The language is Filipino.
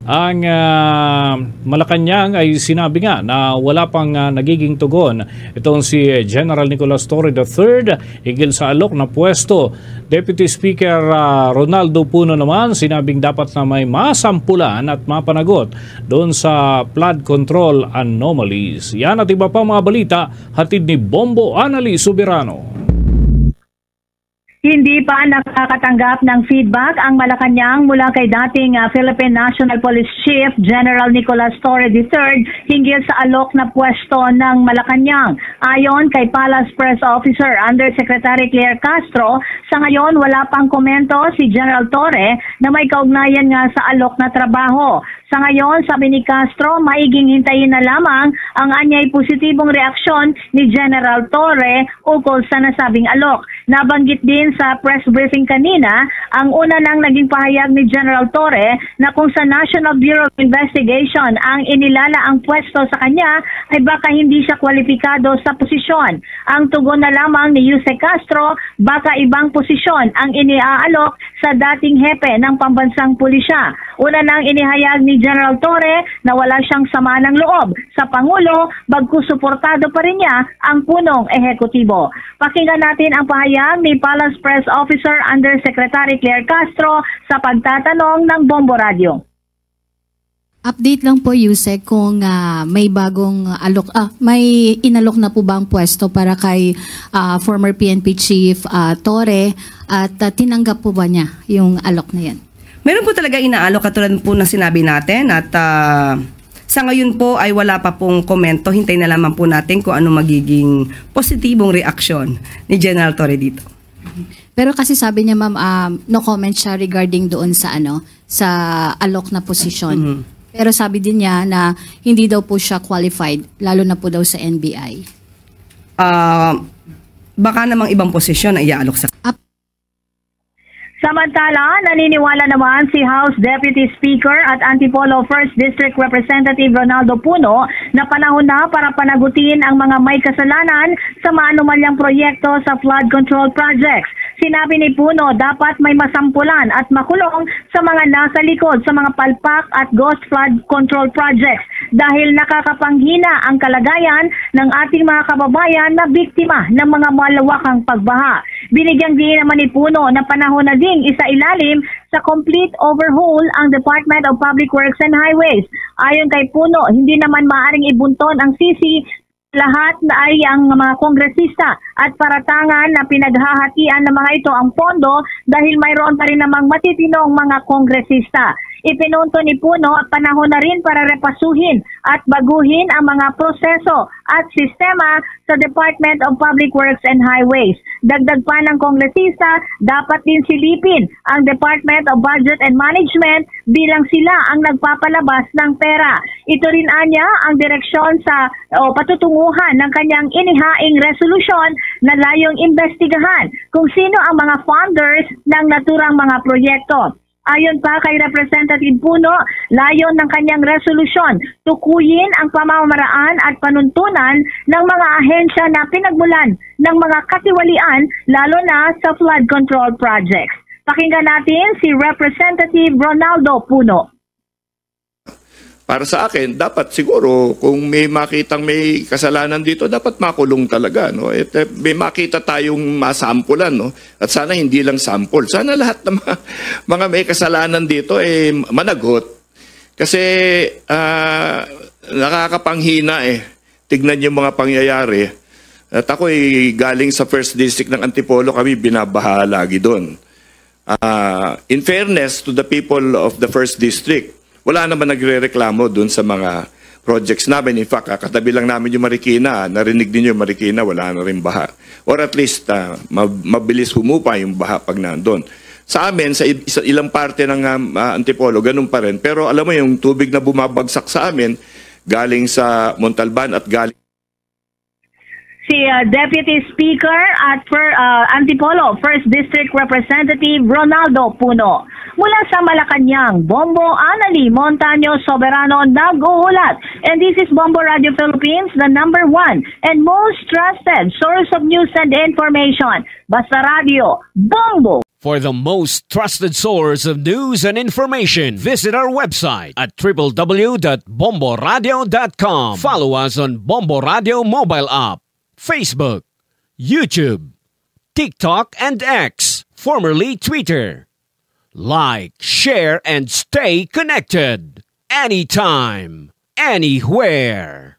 Ang Malacanang ay sinabi nga na wala pang nagiging tugon itong si General Nicolas Torre III higil sa alok na pwesto. Deputy Speaker Ronaldo Puno naman sinabing dapat na may masampulan at mapanagot doon sa flood control anomalies. Yan at iba pa mga balita hatid ni Bombo Anali Soberano. Hindi pa nakakatanggap ng feedback ang Malacanang mula kay dating Philippine National Police Chief General Nicolas Torre III hinggil sa alok na pwesto ng Malacanang. Ayon kay Palace Press Officer Undersecretary Claire Castro, sa ngayon wala pang komento si General Torre na may kaugnayan nga sa alok na trabaho. Sa ngayon, sabi ni Castro, maiging hintayin na lamang ang anyay positibong reaksyon ni General Torre ukol sa nasabing alok. Nabanggit din sa press briefing kanina, ang una nang naging pahayag ni General Torre na kung sa National Bureau of Investigation ang inilala ang pwesto sa kanya ay baka hindi siya kwalipikado sa posisyon. Ang tugon na lamang ni Jose Castro, baka ibang posisyon ang iniaalok sa dating hepe ng pambansang pulisya. Una nang inihayag ni General Torre na wala siyang sama ng loob sa Pangulo, bagkus suportado pa rin niya ang punong ehekutibo. Pakinggan natin ang pahayag ni Palace Press Officer Undersecretary Claire Castro sa pagtatanong ng Bombo Radio. Update lang po, Yusek, kung may bagong alok, may inalok na po ba ang pwesto para kay former PNP Chief Torre at tinanggap po ba niya yung alok na yan? Meron po talaga inaalok katulad po na sinabi natin at sa ngayon po ay wala pa pong komento. Hintayin na lamang po natin kung ano magiging positibong reaksyon ni General Torre dito. Pero kasi sabi niya, ma'am, no comment siya regarding doon sa sa alok na posisyon. Pero sabi din niya na hindi daw po siya qualified, lalo na po daw sa NBI. Baka namang ibang posisyon ay iaalok sa... Samantala, naniniwala naman si House Deputy Speaker at Antipolo 1st District Representative Ronaldo Puno na panahon na para panagutin ang mga may kasalanan sa maanumalyang proyekto sa flood control projects. Sinabi ni Puno, dapat may masampulan at makulong sa mga nasa likod sa mga palpak at ghost flood control projects dahil nakakapanghina ang kalagayan ng ating mga kababayan na biktima ng mga malawakang pagbaha. Binigyang din naman ni Puno na panahon na ding isailalim sa complete overhaul ang Department of Public Works and Highways. Ayon kay Puno, hindi naman maaaring ibunton ang sisi lahat na ay ang mga kongresista at paratangan na pinaghahatian ng mga ito ang pondo dahil mayroon pa rin namang matitinong mga kongresista. Ipinunto ni Puno at panahon na rin para repasuhin at baguhin ang mga proseso at sistema sa Department of Public Works and Highways. Dagdag pa ng kongresista, dapat din silipin ang Department of Budget and Management bilang sila ang nagpapalabas ng pera. Ito rin anya ang direksyon sa patutunguhan ng kanyang inihaing resolusyon na layong imbestigahan kung sino ang mga funders ng naturang mga proyekto. Ayon pa kay Representative Puno, layon ng kanyang resolusyon, tukuyin ang pamamaraan at panuntunan ng mga ahensya na pinagmulan ng mga katiwalian lalo na sa flood control projects. Pakinggan natin si Representative Ronaldo Puno. Para sa akin, dapat siguro kung may makitang may kasalanan dito, dapat makulong talaga. No? May makita tayong masampulan. No? At sana hindi lang sample. Sana lahat ng mga may kasalanan dito managot. Kasi nakakapanghina tignan yung mga pangyayari. At ako galing sa 1st District ng Antipolo, kami binabaha lagi doon. In fairness to the people of the 1st District, wala naman nagre-reklamo dun sa mga projects namin. In fact, katabi lang namin yung Marikina. Narinig din yung Marikina, wala na rin baha. Or at least, mabilis humupa yung baha pag nandun. Sa amin, sa ilang parte ng Antipolo, ganun pa rin. Pero alam mo, yung tubig na bumabagsak sa amin, galing sa Montalban at galing... Si Deputy Speaker at Antipolo 1st District Representative Ronaldo Puno. Mula sa Malacanang, Bombo Anali Montaño Soberano nag-uulat. And this is Bombo Radio Philippines, the #1 and most trusted source of news and information. Basta Radio, Bombo! For the most trusted source of news and information, visit our website at www.bomboradio.com. Follow us on Bombo Radio mobile app, Facebook, YouTube, TikTok, and X, formerly Twitter. Like, share, and stay connected. Anytime, anywhere.